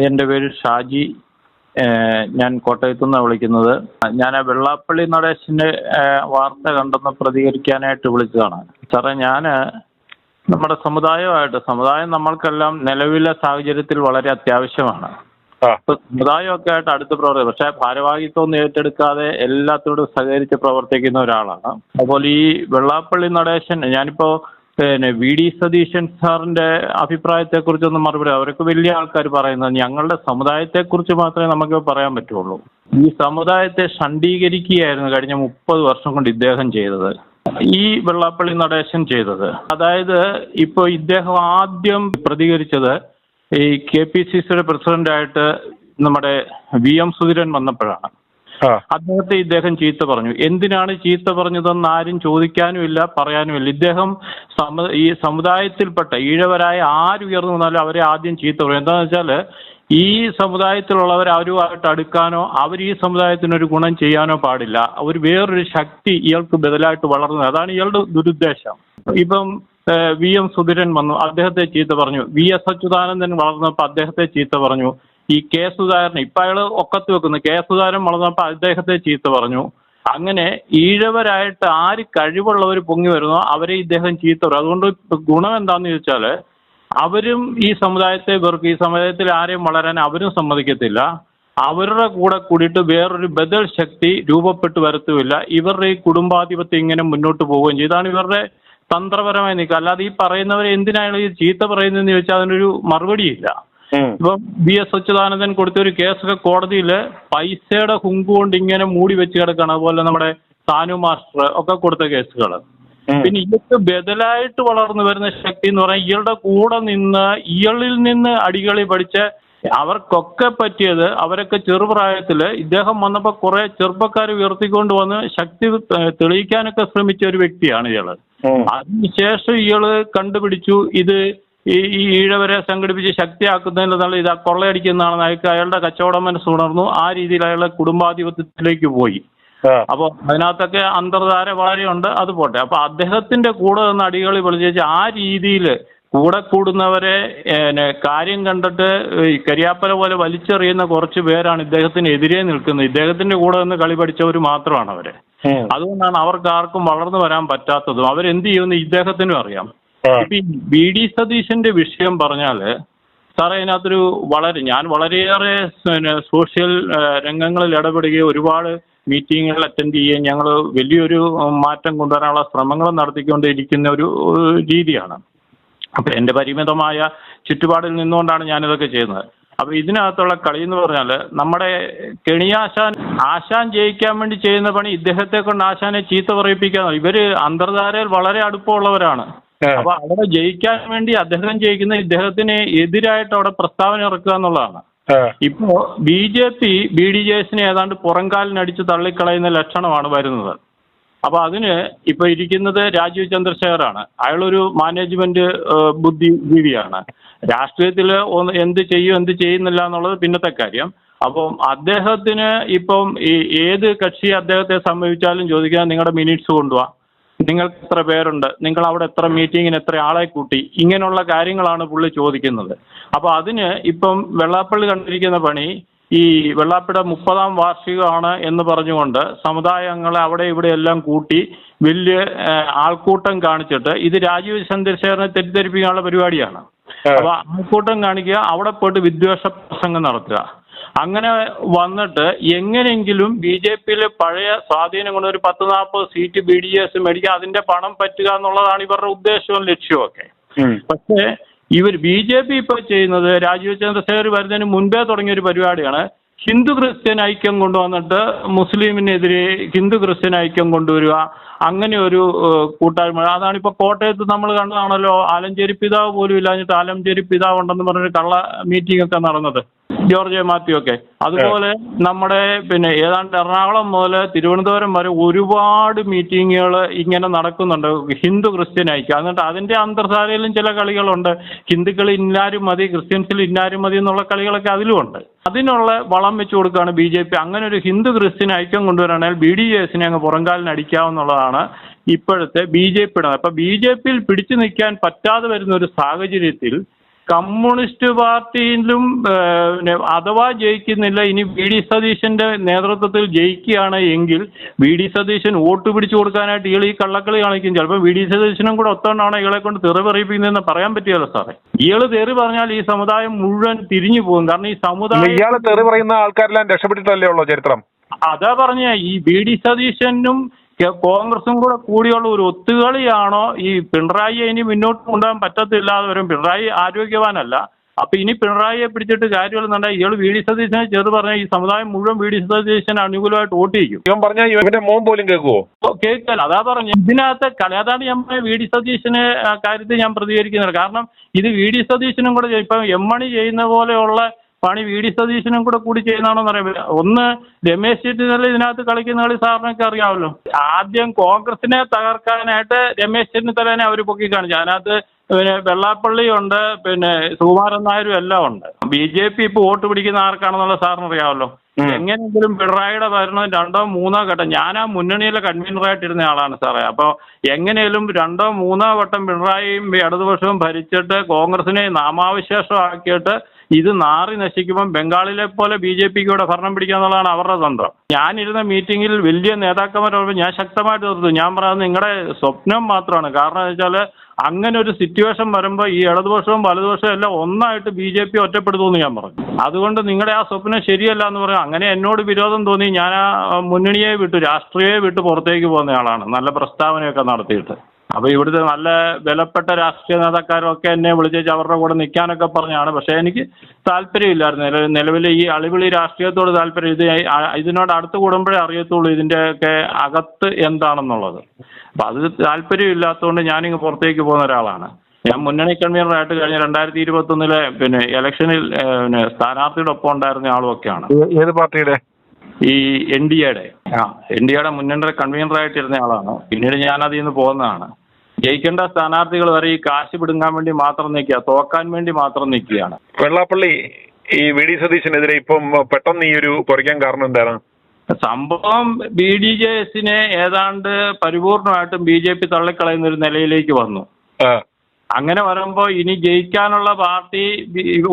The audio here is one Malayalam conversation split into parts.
എൻ്റെ പേര് ഷാജി. ഞാൻ കോട്ടയത്തു നിന്നാണ് വിളിക്കുന്നത്. ഞാൻ വെള്ളാപ്പള്ളി നടേശൻ്റെ വാർത്ത കണ്ടെന്ന് പ്രതികരിക്കാനായിട്ട് വിളിച്ചതാണ്. സാറേ, ഞാൻ നമ്മുടെ സമുദായം നമ്മൾക്കെല്ലാം നിലവിലെ സാഹചര്യത്തിൽ വളരെ അത്യാവശ്യമാണ്. സമുദായമൊക്കെ ആയിട്ട് അടുത്ത് പ്രവർത്തിക്കും. പക്ഷേ ഭാരവാഹിത്വം ഏറ്റെടുക്കാതെ എല്ലാത്തോടും സഹകരിച്ച് പ്രവർത്തിക്കുന്ന ഒരാളാണ്. അതുപോലെ ഈ വെള്ളാപ്പള്ളി നടേശൻ, ഞാനിപ്പോൾ വി ഡി സതീശൻ സാറിൻ്റെ അഭിപ്രായത്തെക്കുറിച്ചൊന്നും മറുപടി, അവരൊക്കെ വലിയ ആൾക്കാർ പറയുന്നത് ഞങ്ങളുടെ സമുദായത്തെക്കുറിച്ച് മാത്രമേ നമുക്ക് പറയാൻ പറ്റുള്ളൂ. ഈ സമുദായത്തെ ഷണ്ഡീകരിക്കുകയായിരുന്നു കഴിഞ്ഞ 30 വർഷം കൊണ്ട് ഇദ്ദേഹം ചെയ്തത്, ഈ വെള്ളാപ്പള്ളി നടേശൻ ചെയ്തത്. അതായത് ഇപ്പോൾ ഇദ്ദേഹം ആദ്യം പ്രതികരിച്ചത് ഈ KPCCയുടെ പ്രസിഡന്റായിട്ട് നമ്മുടെ VM സുധീരൻ വന്നപ്പോഴാണ്. അദ്ദേഹത്തെ ഇദ്ദേഹം ചീത്ത പറഞ്ഞു. എന്തിനാണ് ചീത്ത പറഞ്ഞതെന്ന് ആരും ചോദിക്കാനുമില്ല, പറയാനുമില്ല. ഇദ്ദേഹം ഈ സമുദായത്തിൽപ്പെട്ട ഈഴവരായ ആരുയർന്നു വന്നാലും അവരെ ആദ്യം ചീത്ത പറയും. എന്താണെന്ന് വെച്ചാൽ ഈ സമുദായത്തിലുള്ളവർ അവരുമായിട്ട് അടുക്കാനോ അവർ ഈ സമുദായത്തിനൊരു ഗുണം ചെയ്യാനോ പാടില്ല. വേറൊരു ശക്തി ഇയാൾക്ക് ബദലായിട്ട് വളർന്നത്, അതാണ് ഇയാളുടെ ദുരുദ്ദേശം. ഇപ്പം VM സുധീരൻ വന്നു, അദ്ദേഹത്തെ ചീത്ത പറഞ്ഞു. VS അച്യുതാനന്ദൻ വളർന്നപ്പോൾ അദ്ദേഹത്തെ ചീത്ത പറഞ്ഞു. ഈ K സുധാകരൻ ഇപ്പം അയാൾ ഒക്കത്ത് വെക്കുന്നു, K സുധാകരൻ വളർന്നപ്പോൾ അദ്ദേഹത്തെ ചീത്ത പറഞ്ഞു. അങ്ങനെ ഈഴവരായിട്ട് ആര് കഴിവുള്ളവർ പൊങ്ങി വരുന്നോ അവരെ ഇദ്ദേഹം ചീത്ത പറയും. അതുകൊണ്ട് ഗുണം എന്താണെന്ന് ചോദിച്ചാൽ അവരും ഈ സമുദായത്തെ വെറുക്കും. ഈ സമുദായത്തിൽ ആരെയും വളരാൻ അവരും സമ്മതിക്കത്തില്ല. അവരുടെ കൂടെ കൂടിയിട്ട് വേറൊരു ബദൽ ശക്തി രൂപപ്പെട്ടു വരത്തുമില്ല. ഇവരുടെ ഈ കുടുംബാധിപത്യം ഇങ്ങനെ മുന്നോട്ട് പോവുകയും ചെയ്യും. ഇതാണ് ഇവരുടെ തന്ത്രപരമായി നിൽക്കുക. അല്ലാതെ ഈ പറയുന്നവരെ എന്തിനാണ് ഈ ചീത്ത പറയുന്നതെന്ന് ചോദിച്ചാൽ അതിനൊരു മറുപടിയില്ല. ഇപ്പം VS അച്യുതാനന്ദൻ കൊടുത്തൊരു കേസൊക്കെ കോടതിയിൽ പൈസയുടെ ഹുങ്ക് കൊണ്ട് ഇങ്ങനെ മൂടി വെച്ച് കിടക്കുകയാണ്. അതുപോലെ നമ്മുടെ സാനു മാസ്റ്റർ ഒക്കെ കൊടുത്ത കേസുകൾ. പിന്നെ ഇയാൾക്ക് ബദലായിട്ട് വളർന്നു വരുന്ന ശക്തി എന്ന് പറഞ്ഞാൽ ഇയാളുടെ കൂടെ നിന്ന് ഇയാളിൽ നിന്ന് അടികളി പഠിച്ച് അവർക്കൊക്കെ പറ്റിയത്, അവരൊക്കെ ചെറുപ്രായത്തിൽ ഇദ്ദേഹം വന്നപ്പോൾ കുറെ ചെറുപ്പക്കാർ ഉയർത്തിക്കൊണ്ട് വന്ന് ശക്തി തെളിയിക്കാനൊക്കെ ശ്രമിച്ച ഒരു വ്യക്തിയാണ് ഇയാള്. അതിനുശേഷം ഇയാള് കണ്ടുപിടിച്ചു ഇത് ഈ ഈഴവരെ സംഘടിപ്പിച്ച് ശക്തിയാക്കുന്നതിനുള്ള ഇത് കൊള്ളയടിക്കുന്നതാണെന്ന് അയാളുടെ കച്ചവട മനസ്സ് ഉണർന്നു. ആ രീതിയിൽ അയാളുടെ കുടുംബാധിപത്യത്തിലേക്ക് പോയി. അപ്പോൾ അതിനകത്തൊക്കെ അന്തർധാര വളരെയുണ്ട്. അത് പോട്ടെ. അപ്പോൾ അദ്ദേഹത്തിന്റെ കൂടെ നിന്ന് അടികളി വിളിച്ച് ആ രീതിയിൽ കൂടെ കൂടുന്നവരെ കാര്യം കണ്ടിട്ട് കരിയാപ്പല പോലെ വലിച്ചെറിയുന്ന കുറച്ച് പേരാണ് ഇദ്ദേഹത്തിന് എതിരെ നിൽക്കുന്നത്. ഇദ്ദേഹത്തിന്റെ കൂടെ നിന്ന് കളി പഠിച്ചവർ മാത്രമാണ് അവര്. അതുകൊണ്ടാണ് അവർക്ക് ആർക്കും വളർന്നു വരാൻ പറ്റാത്തതും. അവരെന്ത് ചെയ്യുമെന്ന് ഇദ്ദേഹത്തിനും അറിയാം. ഇപ്പൊ ഈ VD സതീശന്റെ വിഷയം പറഞ്ഞാല് സാറേ, അതിനകത്തൊരു ഞാൻ വളരെയേറെ സോഷ്യൽ രംഗങ്ങളിൽ ഇടപെടുകയും ഒരുപാട് മീറ്റിങ്ങുകൾ അറ്റൻഡ് ചെയ്യുകയും ഞങ്ങൾ വലിയൊരു മാറ്റം കൊണ്ടുവരാനുള്ള ശ്രമങ്ങൾ നടത്തിക്കൊണ്ടിരിക്കുന്ന ഒരു രീതിയാണ്. അപ്പം എൻ്റെ പരിമിതമായ ചുറ്റുപാടിൽ നിന്നുകൊണ്ടാണ് ഞാനിതൊക്കെ ചെയ്യുന്നത്. അപ്പം ഇതിനകത്തുള്ള കളി എന്ന് പറഞ്ഞാൽ നമ്മുടെ ആശാൻ ജയിക്കാൻ വേണ്ടി ചെയ്യുന്ന പണി ഇദ്ദേഹത്തെ കൊണ്ട് ആശാനെ ചീത്ത പറയിപ്പിക്കാൻ. ഇവര് അന്തർധാരയിൽ വളരെ അടുപ്പമുള്ളവരാണ്. അപ്പൊ അവിടെ ജയിക്കാൻ വേണ്ടി അദ്ദേഹം ജയിക്കുന്ന ഇദ്ദേഹത്തിന് എതിരായിട്ട് അവിടെ പ്രസ്താവന ഇറക്കുക എന്നുള്ളതാണ്. ഇപ്പോ BJP BDJS-നെ ഏതാണ്ട് പുറംകാലിനടിച്ച് തള്ളിക്കളയുന്ന ലക്ഷണമാണ് വരുന്നത്. അപ്പൊ അതിന് ഇപ്പൊ ഇരിക്കുന്നത് രാജീവ് ചന്ദ്രശേഖറാണ്. അയാളൊരു മാനേജ്മെന്റ് ബുദ്ധിജീവിയാണ്. രാഷ്ട്രീയത്തിൽ എന്ത് ചെയ്യും എന്ത് ചെയ്യുന്നില്ല എന്നുള്ളത് പിന്നത്തെ കാര്യം. അപ്പം അദ്ദേഹത്തിന് ഇപ്പം ഏത് കക്ഷി അദ്ദേഹത്തെ സമീപിച്ചാലും ചോദിക്കാൻ നിങ്ങളുടെ മിനിറ്റ്സ് കൊണ്ടുപോവാ, നിങ്ങൾക്ക് എത്ര പേരുണ്ട്, നിങ്ങൾ അവിടെ എത്ര മീറ്റിങ്ങിന് എത്ര ആളെ കൂട്ടി, ഇങ്ങനെയുള്ള കാര്യങ്ങളാണ് പുള്ളി ചോദിക്കുന്നത്. അപ്പോൾ അതിന് ഇപ്പം വെള്ളാപ്പള്ളി കണ്ടിരിക്കുന്ന പണി ഈ വെള്ളാപ്പള്ളിയുടെ 30ാം വാർഷികമാണ് എന്ന് പറഞ്ഞുകൊണ്ട് സമുദായങ്ങളെ അവിടെ ഇവിടെ എല്ലാം കൂട്ടി വലിയ ആൾക്കൂട്ടം കാണിച്ചിട്ട് ഇത് രാജീവ് ചന്ദ്രശേഖരനെ തെറ്റിദ്ധരിപ്പിക്കാനുള്ള പരിപാടിയാണ്. അപ്പോൾ ആൾക്കൂട്ടം കാണിക്കുക, അവിടെ പോയിട്ട് വിദ്വേഷ പ്രസംഗം നടത്തുക. അങ്ങനെ വന്നിട്ട് എങ്ങനെയെങ്കിലും BJP-യിലെ പഴയ സ്വാധീനം കൊണ്ട് ഒരു 10-40 സീറ്റ് BDJS മേടിക്കുക, അതിന്റെ പണം പറ്റുക എന്നുള്ളതാണ് ഇവരുടെ ഉദ്ദേശവും ലക്ഷ്യവും ഒക്കെ. പക്ഷേ BJP ഇപ്പൊ ചെയ്യുന്നത് രാജീവ് ചന്ദ്രശേഖർ വരുന്നതിന് മുൻപേ തുടങ്ങിയ ഒരു പരിപാടിയാണ്. ഹിന്ദു ക്രിസ്ത്യൻ ഐക്യം കൊണ്ടുവന്നിട്ട് മുസ്ലിമിനെതിരെ ഹിന്ദു ക്രിസ്ത്യൻ ഐക്യം കൊണ്ടുവരിക, അങ്ങനെ ഒരു കൂട്ടായ്മ. അതാണിപ്പോൾ കോട്ടയത്ത് നമ്മൾ കണ്ടതാണല്ലോ. ആലഞ്ചേരി പിതാവ് പോലും ഇല്ലാഞ്ഞിട്ട് ആലഞ്ചേരി പിതാവ് ഉണ്ടെന്ന് പറഞ്ഞൊരു കള്ള മീറ്റിംഗ് ഒക്കെ നടന്നത്, ജോർജ് മാത്യു ഒക്കെ. അതുപോലെ നമ്മുടെ ഏതാണ്ട് എറണാകുളം മുതൽ തിരുവനന്തപുരം വരെ ഒരുപാട് മീറ്റിങ്ങുകൾ ഇങ്ങനെ നടക്കുന്നുണ്ട് ഹിന്ദു ക്രിസ്ത്യൻ ഐക്യം. എന്നിട്ട് അതിന്റെ അന്തർധാരയിലും ചില കളികളുണ്ട്. ഹിന്ദുക്കൾ ഇന്നാരും മതി, ക്രിസ്ത്യൻസിൽ ഇന്നാരും മതി എന്നുള്ള കളികളൊക്കെ അതിലുമുണ്ട്. അതിനുള്ള വളം വെച്ച് കൊടുക്കുകയാണ് BJP. അങ്ങനെ ഒരു ഹിന്ദു ക്രിസ്ത്യൻ ഐക്യം കൊണ്ടുവരാണെങ്കിൽ BDJS-നെ അങ്ങ് പുറംകാലിന് അടിക്കാവുന്നതാണ് ഇപ്പോഴത്തെ BJP-യുടെ. അപ്പൊ BJP-യിൽ പിടിച്ചു നിൽക്കാൻ പറ്റാതെ വരുന്ന ഒരു സാഹചര്യത്തിൽ കമ്മ്യൂണിസ്റ്റ് പാർട്ടിയിലും അഥവാ ജയിക്കുന്നില്ല, ഇനി വി ഡി സതീശന്റെ നേതൃത്വത്തിൽ ജയിക്കുകയാണ് എങ്കിൽ വി ഡി സതീശൻ വോട്ട് പിടിച്ചു കൊടുക്കാനായിട്ട് ഇയാൾ ഈ കള്ളക്കളി കാണിക്കും. ചിലപ്പോൾ വി ഡി സതീശനും കൂടെ ഒത്തോണ്ടാണ് ഇയാളെ കൊണ്ട് തെറി പറയിപ്പിക്കുന്നതെന്ന് പറയാൻ പറ്റിയല്ലോ സാറേ. ഇയാൾ തെറി പറഞ്ഞാൽ ഈ സമുദായം മുഴുവൻ തിരിഞ്ഞു പോകും. കാരണം ഈ സമുദായം ഇയാൾ തെറി പറയുന്ന ആൾക്കാരെല്ലാം രക്ഷപ്പെട്ടിട്ടല്ലേ ഉള്ളൂ ചരിത്രം. അതാ പറഞ്ഞ ഈ വി ഡി സതീശനും കോൺഗ്രസും കൂടെ കൂടിയുള്ള ഒരു ഒത്തുകളിയാണോ ഈ പിണറായിയെ ഇനി മുന്നോട്ട് കൊണ്ടുപോകാൻ പറ്റത്തില്ലാതെ വരും. പിണറായി ആരോഗ്യവാനല്ല. അപ്പൊ ഇനി പിണറായിയെ പിടിച്ചിട്ട് കാര്യമെന്നുണ്ടെങ്കിൽ ഇയാൾ വി ഡി സതീശനെ ചെറു പറഞ്ഞ ഈ സമുദായം മുഴുവൻ വി ഡി സതീശന് അനുകൂലമായിട്ട് വോട്ട് ചെയ്യും. ഇവൻ പറഞ്ഞ ഇവന്റെ മോൻ പോലും കേൾക്കുവോ? കേൾക്കല്ല. അതാ പറഞ്ഞു ഇതിനകത്ത് അതാണ് ഞാൻ വി ഡി സതീശന് കാര്യത്തിൽ ഞാൻ പ്രതികരിക്കുന്നത്. കാരണം ഇത് വി ഡി സതീശനും കൂടെ ഇപ്പം എം മണി ചെയ്യുന്ന പോലെയുള്ള പണി വി ഡി സതീശനും കൂടി ചെയ്യുന്നതാണോന്ന് അറിയാൻ പറ്റില്ല. ഒന്ന് രമേശ് ചെന്നിത്തല ഇതിനകത്ത് കളിക്കുന്ന കളി സാറിനൊക്കെ അറിയാമല്ലോ. ആദ്യം കോൺഗ്രസിനെ തകർക്കാനായിട്ട് രമേശ് ചെന്നിത്തലനെ അവർ പൊക്കി കാണിച്ചു. അതിനകത്ത് പിന്നെ വെള്ളാപ്പള്ളിയുണ്ട്, പിന്നെ സുകുമാരൻ നായരും എല്ലാം ഉണ്ട്. ബി ജെ പി ഇപ്പോൾ വോട്ട് പിടിക്കുന്ന ആർക്കാണെന്നുള്ള സാറിന് അറിയാമല്ലോ. എങ്ങനെയെങ്കിലും പിണറായിയുടെ ഭരണം 2ഓ 3ഓ ഘട്ടം, ഞാൻ ആ മുന്നണിയിലെ കൺവീനറായിട്ടിരുന്ന ആളാണ് സാറേ. അപ്പോൾ എങ്ങനെയും 2ഓ 3ഓ വട്ടം പിണറായിയും ഇടതുപക്ഷവും ഭരിച്ചിട്ട് കോൺഗ്രസിനെ നാമാവിശേഷമാക്കിയിട്ട് ഇത് നാറി നശിക്കുമ്പം ബംഗാളിലെ പോലെ ബി ജെ പിക്ക് ഇവിടെ ഭരണം പിടിക്കുക എന്നുള്ളതാണ് അവരുടെ തന്ത്രം. ഞാനിരുന്ന മീറ്റിങ്ങിൽ വലിയ നേതാക്കന്മാരോട് ഞാൻ ശക്തമായിട്ട് നിർത്തും. ഞാൻ പറയുന്നത് നിങ്ങളുടെ സ്വപ്നം മാത്രമാണ്. കാരണം എന്ന് വെച്ചാൽ അങ്ങനെ ഒരു സിറ്റുവേഷൻ വരുമ്പോൾ ഈ ഇടതുപക്ഷവും വലതുപക്ഷവും എല്ലാം ഒന്നായിട്ട് ബി ജെ പി ഒറ്റപ്പെടുത്തുമെന്ന് ഞാൻ പറഞ്ഞു. അതുകൊണ്ട് നിങ്ങളുടെ ആ സ്വപ്നം ശരിയല്ല എന്ന് പറയും. അങ്ങനെ എന്നോട് വിരോധം തോന്നി ഞാൻ ആ മുന്നണിയെ വിട്ടു, രാഷ്ട്രീയയെ വിട്ട് പുറത്തേക്ക് പോകുന്ന ആളാണ്, നല്ല പ്രസ്താവനയൊക്കെ നടത്തിയിട്ട്. അപ്പോൾ ഇവിടുത്തെ നല്ല വിലപ്പെട്ട രാഷ്ട്രീയ നേതാക്കാരൊക്കെ എന്നെ വിളിച്ചേച്ച് അവരുടെ കൂടെ നിൽക്കാനൊക്കെ പറഞ്ഞാണ്. പക്ഷേ എനിക്ക് താല്പര്യമില്ലായിരുന്നു. നിലവിൽ ഈ അളിവിളി രാഷ്ട്രീയത്തോട് താല്പര്യം ഇതിനോട് അടുത്ത് കൂടുമ്പോഴേ അറിയത്തുള്ളൂ ഇതിൻ്റെയൊക്കെ അകത്ത് എന്താണെന്നുള്ളത്. അപ്പം അത് താല്പര്യമില്ലാത്തതുകൊണ്ട് ഞാനിങ്ങ് പുറത്തേക്ക് പോകുന്ന ഒരാളാണ്. ഞാൻ മുന്നണി കൺവീനറായിട്ട് കഴിഞ്ഞ 2021 പിന്നെ ഇലക്ഷനിൽ പിന്നെ സ്ഥാനാർത്ഥിയുടെ ഒപ്പം ഉണ്ടായിരുന്ന ആളുമൊക്കെയാണ്. ഏത് പാർട്ടിയുടെ? ഈ എൻ ഡി എയുടെ മുന്നണി കൺവീനറായിട്ടിരുന്ന ആളാണ്. പിന്നീട് ഞാൻ അതിൽ നിന്ന് പോകുന്നതാണ്. ജയിക്കേണ്ട സ്ഥാനാർത്ഥികൾ വരെ ഈ കാശ് പിടുങ്ങാൻ വേണ്ടി മാത്രം നിൽക്കുക, തോക്കാൻ വേണ്ടി മാത്രം നിൽക്കുകയാണ്. വെള്ളാപ്പള്ളി ഈ വി ഡി സതീശനെതിരെ ഇപ്പം പെട്ടെന്ന് ഈ ഒരു കുറയ്ക്കാൻ കാരണം എന്താണ്? സംഭവം ബി ഡി ജെ എസിനെ ഏതാണ്ട് പരിപൂർണമായിട്ടും ബി ജെ പി തള്ളിക്കളയുന്ന ഒരു നിലയിലേക്ക് വന്നു. അങ്ങനെ വരുമ്പോൾ ഇനി ജയിക്കാനുള്ള പാർട്ടി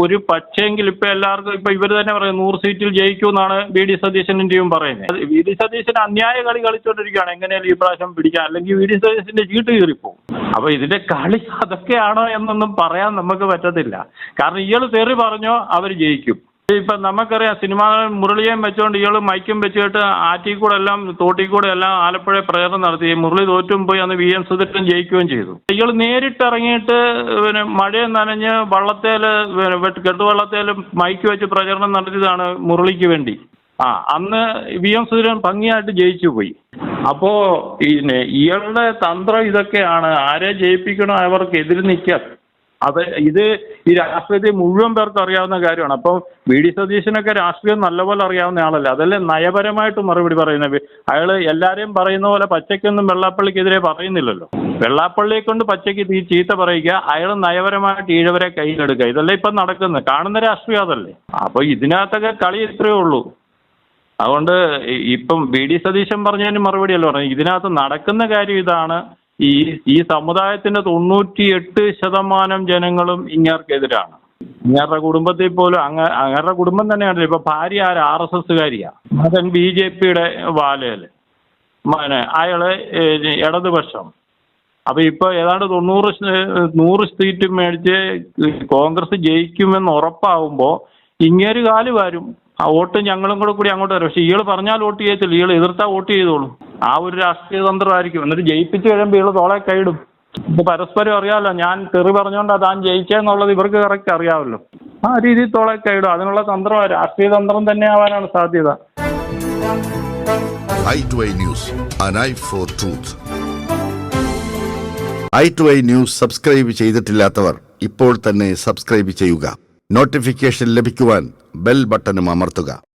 ഒരു പക്ഷേങ്കിൽ ഇപ്പൊ എല്ലാവർക്കും ഇപ്പൊ ഇവർ തന്നെ പറയും 100 സീറ്റിൽ ജയിക്കുമെന്നാണ് വി ഡി സതീശന്റെയും പറയുന്നത്. വി ഡി സതീശൻ അന്യായ കളി കളിച്ചുകൊണ്ടിരിക്കുകയാണ്. എങ്ങനെയാലും ഈ പ്രാവശ്യം പിടിക്കാൻ, അല്ലെങ്കിൽ വി ഡി സതീശന്റെ ചീട്ട് കീറിപ്പോവും. അപ്പൊ ഇതിന്റെ കളി അതൊക്കെയാണോ എന്നൊന്നും പറയാൻ നമുക്ക് പറ്റത്തില്ല. കാരണം ഇയാൾ തെറി പറഞ്ഞോ അവർ ജയിക്കും. ഇപ്പൊ നമുക്കറിയാം, സിനിമാ മുരളിയേയും വെച്ചുകൊണ്ട് ഇയാൾ മൈക്കും വെച്ചിട്ട് ആറ്റിക്കൂടെ എല്ലാം തോട്ടിക്കൂടെ എല്ലാം ആലപ്പുഴ പ്രചരണം നടത്തി. മുരളി തോറ്റും പോയി, അന്ന് വി എം സുധീരൻ ജയിക്കുകയും ചെയ്തു. ഇയാൾ നേരിട്ടിറങ്ങിയിട്ട് പിന്നെ മഴയെ നനഞ്ഞ് വള്ളത്തേല് കെട്ടുവള്ളത്തേല് മൈക്ക് വെച്ച് പ്രചരണം നടത്തിയതാണ് മുരളിക്ക് വേണ്ടി. അന്ന് വി എം സുധീരൻ ഭംഗിയായിട്ട് ജയിച്ചു പോയി. അപ്പോ ഇയാളുടെ തന്ത്രം ഇതൊക്കെയാണ്. ആരെ ജയിപ്പിക്കണോ അവർക്ക് എതിര് നിൽക്കുക. അത് ഇത് ഈ രാഷ്ട്രീയത്തിൽ മുഴുവൻ പേർക്ക് അറിയാവുന്ന കാര്യമാണ്. അപ്പോൾ വി ഡി സതീശനൊക്കെ രാഷ്ട്രീയം നല്ലപോലെ അറിയാവുന്ന ആളല്ലേ. അതല്ലേ നയപരമായിട്ട് മറുപടി പറയുന്നത്. അയാൾ എല്ലാവരെയും പറയുന്ന പോലെ പച്ചയ്ക്കൊന്നും വെള്ളാപ്പള്ളിക്കെതിരെ പറയുന്നില്ലല്ലോ. വെള്ളാപ്പള്ളിയെ കൊണ്ട് പച്ചയ്ക്ക് ചീത്ത പറയുക, അയാൾ നയപരമായിട്ട് ഈഴവരെ കയ്യിലെടുക്കുക. ഇതല്ലേ ഇപ്പം നടക്കുന്നത്. കാണുന്ന രാഷ്ട്രീയം അതല്ലേ. അപ്പോൾ ഇതിനകത്തൊക്കെ കളി ഇത്രയേ ഉള്ളൂ. അതുകൊണ്ട് ഇപ്പം വി ഡി സതീശൻ പറഞ്ഞതിന് മറുപടിയല്ല പറഞ്ഞു. ഇതിനകത്ത് നടക്കുന്ന കാര്യം ഇതാണ്. ഈ സമുദായത്തിന്റെ 98% ജനങ്ങളും ഇങ്ങേർക്കെതിരാണ്. ഇങ്ങേരുടെ കുടുംബത്തിൽ പോലും അങ്ങേരുടെ കുടുംബം തന്നെയാണല്ലോ. ഇപ്പൊ ഭാര്യ RSSകാരിയാ, മകൻ BJPയുടെ വാലയില്, അയാള് ഇടതുപക്ഷം. അപ്പൊ ഇപ്പൊ ഏതാണ്ട് 100 സീറ്റ് മേടിച്ച് കോൺഗ്രസ് ജയിക്കുമെന്ന് ഉറപ്പാകുമ്പോ ഇങ്ങേര് കാല് വരും. ആ വോട്ട് ഞങ്ങളും കൂടി അങ്ങോട്ട് വരും. പക്ഷെ ഇയാൾ പറഞ്ഞാൽ വോട്ട് ചെയ്യത്തില്ല, ഇയാൾ എതിർത്താൽ വോട്ട് ചെയ്തോളും. ആ ഒരു രാഷ്ട്രീയ തന്ത്രമായിരിക്കും. എന്നിട്ട് ജയിപ്പിച്ച് കഴിയുമ്പോൾ ഇയാൾ തോളെ കൈയിടും. ഇത് പരസ്പരം അറിയാമല്ലോ. ഞാൻ തെറി പറഞ്ഞുകൊണ്ട് താൻ ജയിച്ചെന്നുള്ളത് ഇവർക്ക് കറക്റ്റ് അറിയാമല്ലോ. ആ രീതിയിൽ തോളെ കൈയിടും. അതിനുള്ള തന്ത്രം രാഷ്ട്രീയ തന്ത്രം തന്നെ ആവാനാണ് സാധ്യത. i2i News, an eye for truth. i2i News subscribe ചെയ്തിട്ടില്ലാത്തവർ ഇപ്പോൾ തന്നെ സബ്സ്ക്രൈബ് ചെയ്യുക. നോട്ടിഫിക്കേഷൻ ലഭിക്കുവാൻ ബെൽ ബട്ടണും അമർത്തുക.